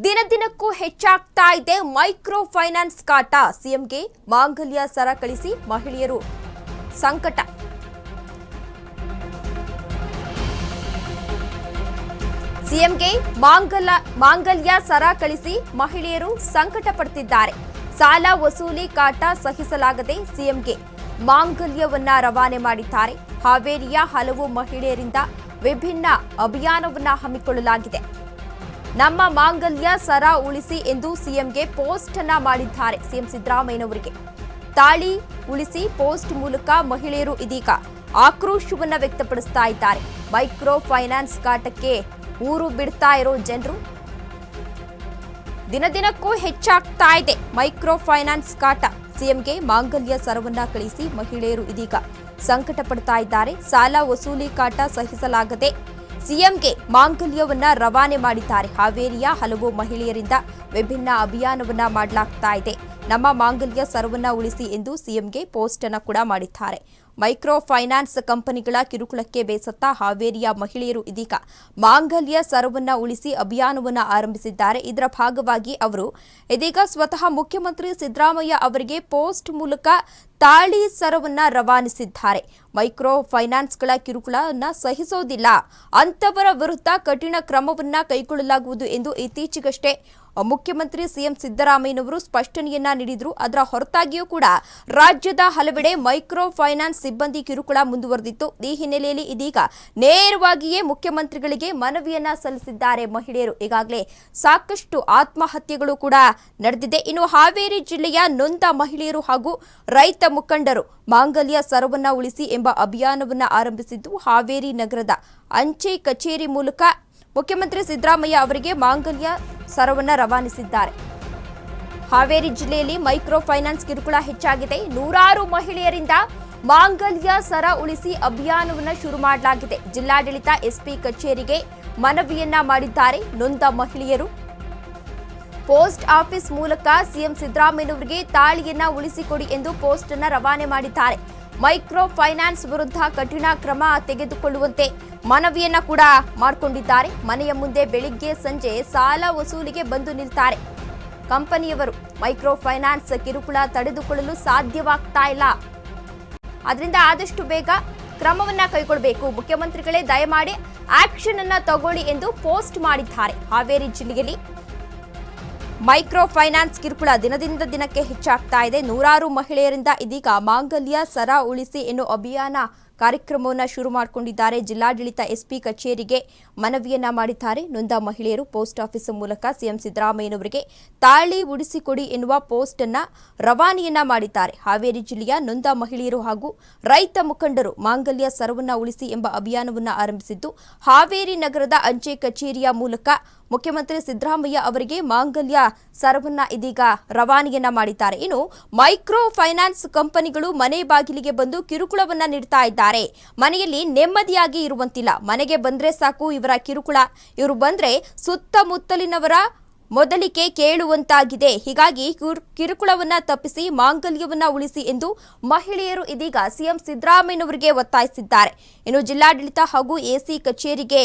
ದಿನ ದಿನಕ್ಕೂ ಹೆಚ್ಚಾಗ್ತಾ ಇದೆ ಮೈಕ್ರೋ ಫೈನಾನ್ಸ್ ಕಾಟ. ಸಿಎಂಗೆ ಮಾಂಗಲ್ಯ ಸರ ಕಳಿಸಿ ಮಹಿಳೆಯರು ಸಂಕಟ. ಸಿಎಂಗೆ ಮಾಂಗಲ್ಯ ಸರ ಕಳಿಸಿ ಮಹಿಳೆಯರು ಸಂಕಟ ಪಡ್ತಿದ್ದಾರೆ. ಸಾಲ ವಸೂಲಿ ಕಾಟ ಸಹಿಸಲಾಗದೆ ಸಿಎಂಗೆ ಮಾಂಗಲ್ಯವನ್ನ ರವಾನೆ ಮಾಡಿದ್ದಾರೆ. ಹಾವೇರಿಯ ಹಲವು ಮಹಿಳೆಯರಿಂದ ವಿಭಿನ್ನ ಅಭಿಯಾನವನ್ನ ಹಮ್ಮಿಕೊಳ್ಳಲಾಗಿದೆ. ನಮ್ಮ ಮಾಂಗಲ್ಯ ಸರ ಉಳಿಸಿ ಎಂದು ಸಿಎಂಗೆ ಪೋಸ್ಟ್ ಅನ್ನ ಮಾಡಿದ್ದಾರೆ. ಸಿಎಂ ಸಿದ್ದರಾಮಯ್ಯನವರಿಗೆ ತಾಳಿ ಉಳಿಸಿ ಪೋಸ್ಟ್ ಮೂಲಕ ಮಹಿಳೆಯರು ಇದೀಗ ಆಕ್ರೋಶವನ್ನ ವ್ಯಕ್ತಪಡಿಸ್ತಾ ಇದ್ದಾರೆ. ಮೈಕ್ರೋ ಫೈನಾನ್ಸ್ ಕಾಟಕ್ಕೆ ಊರು ಬಿಡ್ತಾ ಇರೋ ಜನರು. ದಿನ ದಿನಕ್ಕೂ ಹೆಚ್ಚಾಗ್ತಾ ಇದೆ ಮೈಕ್ರೋ ಫೈನಾನ್ಸ್ ಕಾಟ. ಸಿಎಂಗೆ ಮಾಂಗಲ್ಯ ಸರವನ್ನ ಕಳಿಸಿ ಮಹಿಳೆಯರು ಇದೀಗ ಸಂಕಟ ಪಡ್ತಾ ಇದ್ದಾರೆ. ಸಾಲ ವಸೂಲಿ ಕಾಟ ಸಹಿಸಲಾಗದೆ ಸಿಎಂಗೆ ಮಾಂಗಲ್ಯವನ್ನ ರವಾನೆ ಮಾಡಿದ್ದಾರೆ. ಹಾವೇರಿಯ ಹಲವು ಮಹಿಳೆಯರಿಂದ ವಿಭಿನ್ನ ಅಭಿಯಾನವನ್ನ ಮಾಡಲಾಗ್ತಾ ಇದೆ. ನಮ್ಮ ಮಾಂಗಲ್ಯ ಸರವನ್ನ ಉಳಿಸಿ ಎಂದು ಸಿಎಂಗೆ ಪೋಸ್ಟ್ ಅನ್ನ ಕೂಡ ಮಾಡಿದ್ದಾರೆ. ಮೈಕ್ರೋ ಫೈನಾನ್ಸ್ ಕಂಪನಿಗಳ ಕಿರುಕುಳಕ್ಕೆ ಬೇಸತ್ತ ಹಾವೇರಿಯ ಮಹಿಳೆಯರು ಇದೀಗ ಮಾಂಗಲ್ಯ ಸರವನ್ನ ಉಳಿಸಿ ಅಭಿಯಾನವನ್ನ ಆರಂಭಿಸಿದ್ದಾರೆ. ಇದರ ಭಾಗವಾಗಿ ಅವರು ಇದೀಗ ಸ್ವತಃ ಮುಖ್ಯಮಂತ್ರಿ ಸಿದ್ದರಾಮಯ್ಯ ಅವರಿಗೆ ಪೋಸ್ಟ್ ಮೂಲಕ ತಾಳಿ ಸರವನ್ನ ರವಾನಿಸಿದ್ದಾರೆ. ಮೈಕ್ರೋ ಫೈನಾನ್ಸ್ಗಳ ಕಿರುಕುಳವನ್ನ ಸಹಿಸೋದಿಲ್ಲ, ಅಂತವರ ವಿರುದ್ಧ ಕಠಿಣ ಕ್ರಮವನ್ನ ಕೈಗೊಳ್ಳಲಾಗುವುದು ಎಂದು ಇತ್ತೀಚೆಗಷ್ಟೇ ಮುಖ್ಯಮಂತ್ರಿ ಸಿಎಂ ಸಿದ್ದರಾಮಯ್ಯನವರು ಸ್ಪಷ್ಟನೆಯನ್ನ ನೀಡಿದ್ರು. ಅದರ ಹೊರತಾಗಿಯೂ ಕೂಡ ರಾಜ್ಯದ ಹಲವೆಡೆ ಮೈಕ್ರೋ ಫೈನಾನ್ಸ್ ಸಿಬ್ಬಂದಿ ಕಿರುಕುಳ ಮುಂದುವರೆದಿತ್ತು. ಈ ಹಿನ್ನೆಲೆಯಲ್ಲಿ ಇದೀಗ ನೇರವಾಗಿಯೇ ಮುಖ್ಯಮಂತ್ರಿಗಳಿಗೆ ಮನವಿಯನ್ನ ಸಲ್ಲಿಸಿದ್ದಾರೆ ಮಹಿಳೆಯರು. ಈಗಾಗಲೇ ಸಾಕಷ್ಟು ಆತ್ಮಹತ್ಯೆಗಳು ಕೂಡ ನಡೆದಿದೆ. ಇನ್ನು ಹಾವೇರಿ ಜಿಲ್ಲೆಯ ನೊಂದ ಮಹಿಳೆಯರು ಹಾಗೂ ರೈತ ಮುಖಂಡರು ಮಾಂಗಲ್ಯ ಸರವನ್ನ ಉಳಿಸಿ ಎಂಬ ಅಭಿಯಾನವನ್ನ ಆರಂಭಿಸಿದ್ದು, ಹಾವೇರಿ ನಗರದ ಅಂಚೆ ಕಚೇರಿ ಮೂಲಕ ಮುಖ್ಯಮಂತ್ರಿ ಸಿದ್ದರಾಮಯ್ಯ ಅವರಿಗೆ ಮಾಂಗಲ್ಯ ಸರವನ್ನ ರವಾನಿಸಿದ್ದಾರೆ. ಹಾವೇರಿ ಜಿಲ್ಲೆಯಲ್ಲಿ ಮೈಕ್ರೋ ಫೈನಾನ್ಸ್ ಕಿರುಕುಳ ಹೆಚ್ಚಾಗಿದೆ. ನೂರಾರು ಮಹಿಳೆಯರಿಂದ ಮಾಂಗಲ್ಯ ಸರ ಉಳಿಸಿ ಅಭಿಯಾನವನ್ನ ಶುರು ಮಾಡಲಾಗಿದೆ. ಜಿಲ್ಲಾಡಳಿತ ಎಸ್ಪಿ ಕಚೇರಿಗೆ ಮನವಿಯನ್ನ ಮಾಡಿದ್ದಾರೆ ನೊಂದ ಮಹಿಳೆಯರು. ಪೋಸ್ಟ್ ಆಫೀಸ್ ಮೂಲಕ ಸಿಎಂ ಸಿದ್ದರಾಮಯ್ಯನವರಿಗೆ ತಾಳಿಯನ್ನ ಉಳಿಸಿಕೊಡಿ ಎಂದು ಪೋಸ್ಟ್ ಅನ್ನ ರವಾನೆ ಮಾಡಿದ್ದಾರೆ. ಮೈಕ್ರೋ ಫೈನಾನ್ಸ್ ವಿರುದ್ಧ ಕಠಿಣ ಕ್ರಮ ತೆಗೆದುಕೊಳ್ಳುವಂತೆ ಮನವಿಯನ್ನ ಕೂಡ ಮಾಡಿಕೊಂಡಿದ್ದಾರೆ. ಮನೆಯ ಮುಂದೆ ಬೆಳಿಗ್ಗೆ ಸಂಜೆ ಸಾಲ ವಸೂಲಿಗೆ ಬಂದು ನಿಲ್ತಾರೆ ಕಂಪನಿಯವರು. ಮೈಕ್ರೋ ಫೈನಾನ್ಸ್ ಕಿರುಕುಳ ತಡೆದುಕೊಳ್ಳಲು ಸಾಧ್ಯವಾಗ್ತಾ ಇಲ್ಲ. ಅದರಿಂದ ಆದಷ್ಟು ಬೇಗ ಕ್ರಮವನ್ನ ಕೈಗೊಳ್ಳಬೇಕು, ಮುಖ್ಯಮಂತ್ರಿಗಳೇ ದಯಮಾಡಿ ಆಕ್ಷನ್ ಅನ್ನ ತಗೊಳ್ಳಿ ಎಂದು ಪೋಸ್ಟ್ ಮಾಡಿದ್ದಾರೆ. ಹಾವೇರಿ ಜಿಲ್ಲೆಯಲ್ಲಿ ಮೈಕ್ರೋ ಫೈನಾನ್ಸ್ ಕಿರುಕುಳ ದಿನದಿಂದ ದಿನಕ್ಕೆ ಹೆಚ್ಚಾಗ್ತಾ ಇದೆ. ನೂರಾರು ಮಹಿಳೆಯರಿಂದ ಇದೀಗ ಮಾಂಗಲ್ಯ ಸರ ಉಳಿಸಿ ಎನ್ನುವ ಅಭಿಯಾನ ಕಾರ್ಯಕ್ರಮವನ್ನು ಶುರು ಮಾಡಿಕೊಂಡಿದ್ದಾರೆ. ಜಿಲ್ಲಾಡಳಿತ ಎಸ್ಪಿ ಕಚೇರಿಗೆ ಮನವಿಯನ್ನ ಮಾಡಿದ್ದಾರೆ ನೊಂದ ಮಹಿಳೆಯರು. ಪೋಸ್ಟ್ ಆಫೀಸ್ ಮೂಲಕ ಸಿಎಂ ಸಿದ್ದರಾಮಯ್ಯನವರಿಗೆ ತಾಳಿ ಉಳಿಸಿಕೊಡಿ ಎನ್ನುವ ಪೋಸ್ಟ್ ಅನ್ನ ರವಾನೆಯನ್ನ ಮಾಡಿದ್ದಾರೆ. ಹಾವೇರಿ ಜಿಲ್ಲೆಯ ನೊಂದ ಮಹಿಳೆಯರು ಹಾಗೂ ರೈತ ಮುಖಂಡರು ಮಾಂಗಲ್ಯ ಸರವನ್ನ ಉಳಿಸಿ ಎಂಬ ಅಭಿಯಾನವನ್ನ ಆರಂಭಿಸಿದ್ದು, ಹಾವೇರಿ ನಗರದ ಅಂಚೆ ಕಚೇರಿಯ ಮೂಲಕ ಮುಖ್ಯಮಂತ್ರಿ ಸಿದ್ದರಾಮಯ್ಯ ಅವರಿಗೆ ಮಾಂಗಲ್ಯ ಸರವನ್ನ ಇದೀಗ ರವಾನೆಯನ್ನ ಮಾಡಿದ್ದಾರೆ. ಇನ್ನು ಮೈಕ್ರೋ ಫೈನಾನ್ಸ್ ಕಂಪನಿಗಳು ಮನೆ ಬಾಗಿಲಿಗೆ ಬಂದು ಕಿರುಕುಳವನ್ನ ನೀಡ್ತಾ ಇದ್ದಾರೆ. ಮನೆಯಲ್ಲಿ ನೆಮ್ಮದಿಯಾಗಿ ಇರುವಂತಿಲ್ಲ. ಮನೆಗೆ ಬಂದ್ರೆ ಸಾಕು ಇವರ ಕಿರುಕುಳ. ಇವರು ಬಂದ್ರೆ ಸುತ್ತಮುತ್ತಲಿನವರ ಮೊದಲಿಗೆ ಕೇಳುವಂತಾಗಿದೆ. ಹೀಗಾಗಿ ಕಿರುಕುಳವನ್ನ ತಪ್ಪಿಸಿ ಮಾಂಗಲ್ಯವನ್ನ ಉಳಿಸಿ ಎಂದು ಮಹಿಳೆಯರು ಇದೀಗ ಸಿಎಂ ಸಿದ್ದರಾಮಯ್ಯನವರಿಗೆ ಒತ್ತಾಯಿಸಿದ್ದಾರೆ. ಇನ್ನು ಜಿಲ್ಲಾಡಳಿತ ಹಾಗೂ ಎಸಿ ಕಚೇರಿಗೆ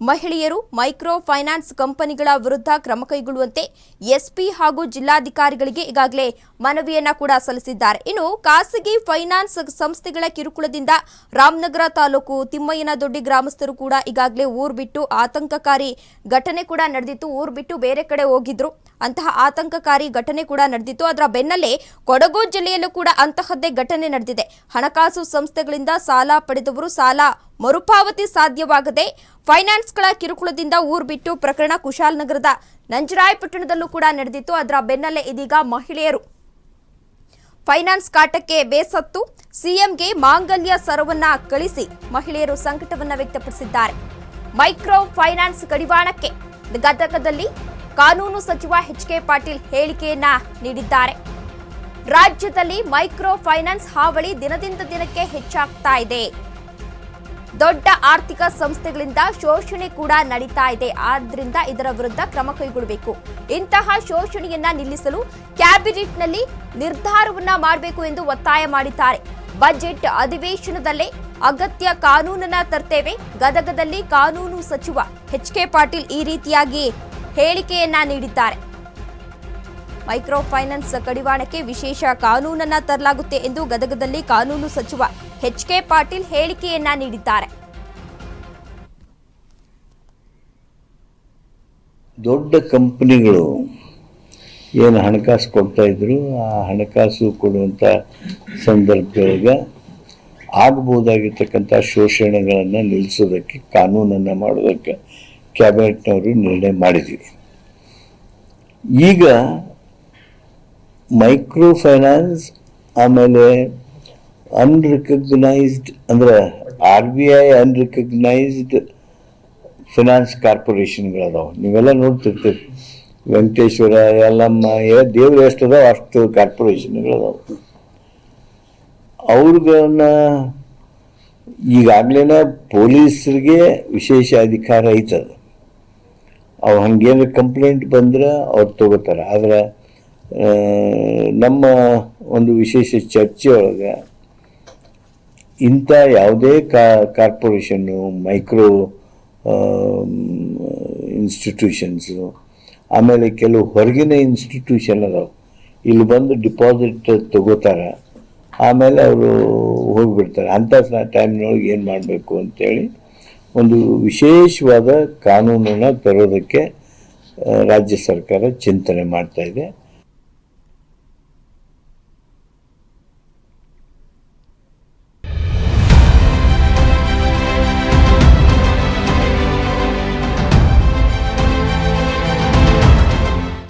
ಮಹಿಳೆಯರು ಮೈಕ್ರೋ ಫೈನಾನ್ಸ್ ಕಂಪನಿಗಳ ವಿರುದ್ಧ ಕ್ರಮ ಕೈಗೊಳ್ಳುವಂತೆ ಎಸ್ಪಿ ಹಾಗೂ ಜಿಲ್ಲಾಧಿಕಾರಿಗಳಿಗೆ ಈಗಾಗಲೇ ಮನವಿಯನ್ನ ಕೂಡ ಸಲ್ಲಿಸಿದ್ದಾರೆ. ಇನ್ನು ಖಾಸಗಿ ಫೈನಾನ್ಸ್ ಸಂಸ್ಥೆಗಳ ಕಿರುಕುಳದಿಂದ ರಾಮನಗರ ತಾಲೂಕು ತಿಮ್ಮಯ್ಯನದೊಡ್ಡಿ ಗ್ರಾಮಸ್ಥರು ಕೂಡ ಈಗಾಗಲೇ ಊರು ಬಿಟ್ಟು ಆತಂಕಕಾರಿ ಘಟನೆ ಕೂಡ ನಡೆದಿತ್ತು. ಊರು ಬಿಟ್ಟು ಬೇರೆ ಕಡೆ ಹೋಗಿದ್ರು. ಅಂತಹ ಆತಂಕಕಾರಿ ಘಟನೆ ಕೂಡ ನಡೆದಿತ್ತು. ಅದರ ಬೆನ್ನಲ್ಲೇ ಕೊಡಗು ಜಿಲ್ಲೆಯಲ್ಲೂ ಕೂಡ ಅಂತಹದ್ದೇ ಘಟನೆ ನಡೆದಿದೆ. ಹಣಕಾಸು ಸಂಸ್ಥೆಗಳಿಂದ ಸಾಲ ಪಡೆದವರು ಸಾಲ ಮರುಪಾವತಿ ಸಾಧ್ಯವಾಗದೆ ಫೈನಾನ್ಸ್ಗಳ ಕಿರುಕುಳದಿಂದ ಊರು ಬಿಟ್ಟು ಪ್ರಕರಣ ಕುಶಾಲನಗರದ ನಂಜರಾಯಪಟ್ಟಣದಲ್ಲೂ ಕೂಡ ನಡೆದಿತ್ತು. ಅದರ ಬೆನ್ನಲ್ಲೇ ಇದೀಗ ಮಹಿಳೆಯರು ಫೈನಾನ್ಸ್ ಕಾಟಕ್ಕೆ ಬೇಸತ್ತು ಸಿಎಂಗೆ ಮಾಂಗಲ್ಯ ಸರವನ್ನ ಕಳಿಸಿ ಮಹಿಳೆಯರು ಸಂಕಟವನ್ನ ವ್ಯಕ್ತಪಡಿಸಿದ್ದಾರೆ. ಮೈಕ್ರೋ ಫೈನಾನ್ಸ್ ಕಡಿವಾಣಕ್ಕೆ ಗದಗದಲ್ಲಿ ಕಾನೂನು ಸಚಿವ ಎಚ್.ಕೆ. ಪಾಟೀಲ್ ಹೇಳಿಕೆಯನ್ನ ನೀಡಿದ್ದಾರೆ. ರಾಜ್ಯದಲ್ಲಿ ಮೈಕ್ರೋ ಫೈನಾನ್ಸ್ ಹಾವಳಿ ದಿನದಿಂದ ದಿನಕ್ಕೆ ಹೆಚ್ಚಾಗ್ತಾ ಇದೆ. ದೊಡ್ಡ ಆರ್ಥಿಕ ಸಂಸ್ಥೆಗಳಿಂದ ಶೋಷಣೆ ಕೂಡ ನಡೀತಾ ಇದೆ. ಆದ್ರಿಂದ ಇದರ ವಿರುದ್ಧ ಕ್ರಮ ಕೈಗೊಳ್ಳಬೇಕು. ಇಂತಹ ಶೋಷಣೆಯನ್ನ ನಿಲ್ಲಿಸಲು ಕ್ಯಾಬಿನೆಟ್ನಲ್ಲಿ ನಿರ್ಧಾರವನ್ನ ಮಾಡಬೇಕು ಎಂದು ಒತ್ತಾಯ ಮಾಡಿದ್ದಾರೆ. ಬಜೆಟ್ ಅಧಿವೇಶನದಲ್ಲೇ ಅಗತ್ಯ ಕಾನೂನನ್ನ ತರ್ತೇವೆ. ಗದಗದಲ್ಲಿ ಕಾನೂನು ಸಚಿವ ಎಚ್.ಕೆ. ಪಾಟೀಲ್ ಈ ರೀತಿಯಾಗಿ ಹೇಳಿಕೆಯನ್ನ ನೀಡಿದ್ದಾರೆ. ಮೈಕ್ರೋ ಫೈನಾನ್ಸ್ ಕಡಿವಾಣಕ್ಕೆ ವಿಶೇಷ ಕಾನೂನನ್ನ ತರಲಾಗುತ್ತೆ ಎಂದು ಗದಗದಲ್ಲಿ ಕಾನೂನು ಸಚಿವ ಎಚ್.ಕೆ. ಪಾಟೀಲ್ ಹೇಳಿಕೆಯನ್ನ ನೀಡಿದ್ದಾರೆ. ದೊಡ್ಡ ಕಂಪನಿಗಳು ಏನು ಹಣಕಾಸು ಕೊಡ್ತಾ ಇದ್ರು, ಆ ಹಣಕಾಸು ಕೊಡುವಂಥ ಸಂದರ್ಭದೊಳಗೆ ಆಗಬಹುದಾಗಿರ್ತಕ್ಕಂಥ ಶೋಷಣೆಗಳನ್ನು ನಿಲ್ಲಿಸೋದಕ್ಕೆ ಕಾನೂನನ್ನು ಮಾಡೋದಕ್ಕೆ ಕ್ಯಾಬಿನೆಟ್ನವರು ನಿರ್ಣಯ ಮಾಡಿದ್ದೀವಿ. ಈಗ ಮೈಕ್ರೋ ಫೈನಾನ್ಸ್, ಆಮೇಲೆ ಅನ್ರಿಕಗ್ನೈಸ್ಡ್ ಅಂದರೆ RBI ಅನ್ರಿಕಗ್ನೈಸ್ಡ್ ಫಿನಾನ್ಸ್ ಕಾರ್ಪೊರೇಷನ್ಗಳದಾವೆ. ನೀವೆಲ್ಲ ನೋಡ್ತಿರ್ತೀರಿ, ವೆಂಕಟೇಶ್ವರ, ಯಲ್ಲಮ್ಮ, ದೇವ್ರು ಎಷ್ಟದಾವ ಅಷ್ಟು ಕಾರ್ಪೊರೇಷನ್ಗಳದಾವೆ. ಅವ್ರನ್ನ ಈಗಾಗಲೇ ಪೊಲೀಸರಿಗೆ ವಿಶೇಷ ಅಧಿಕಾರ ಐತದ. ಅವು ಹಂಗೇನು ಕಂಪ್ಲೇಂಟ್ ಬಂದ್ರೆ ಅವ್ರು ತಗೋತಾರೆ. ಆದರೆ ನಮ್ಮ ಒಂದು ವಿಶೇಷ ಚರ್ಚೆ ಒಳಗೆ ಇಂಥ ಯಾವುದೇ ಕಾರ್ಪೊರೇಷನ್ನು, ಮೈಕ್ರೋ ಇನ್ಸ್ಟಿಟ್ಯೂಷನ್ಸು, ಆಮೇಲೆ ಕೆಲವು ಹೊರಗಿನ ಇನ್ಸ್ಟಿಟ್ಯೂಷನ್ ಅದಾವೆ, ಇಲ್ಲಿ ಬಂದು ಡಿಪಾಸಿಟ್ ತಗೋತಾರೆ, ಆಮೇಲೆ ಅವರು ಹೋಗಿಬಿಡ್ತಾರೆ. ಅಂಥ ಟೈಮ್ನೊಳಗೆ ಏನು ಮಾಡಬೇಕು ಅಂತೇಳಿ ಒಂದು ವಿಶೇಷವಾದ ಕಾನೂನನ್ನು ತರೋದಕ್ಕೆ ರಾಜ್ಯ ಸರ್ಕಾರ ಚಿಂತನೆ ಮಾಡ್ತಾಯಿದೆ.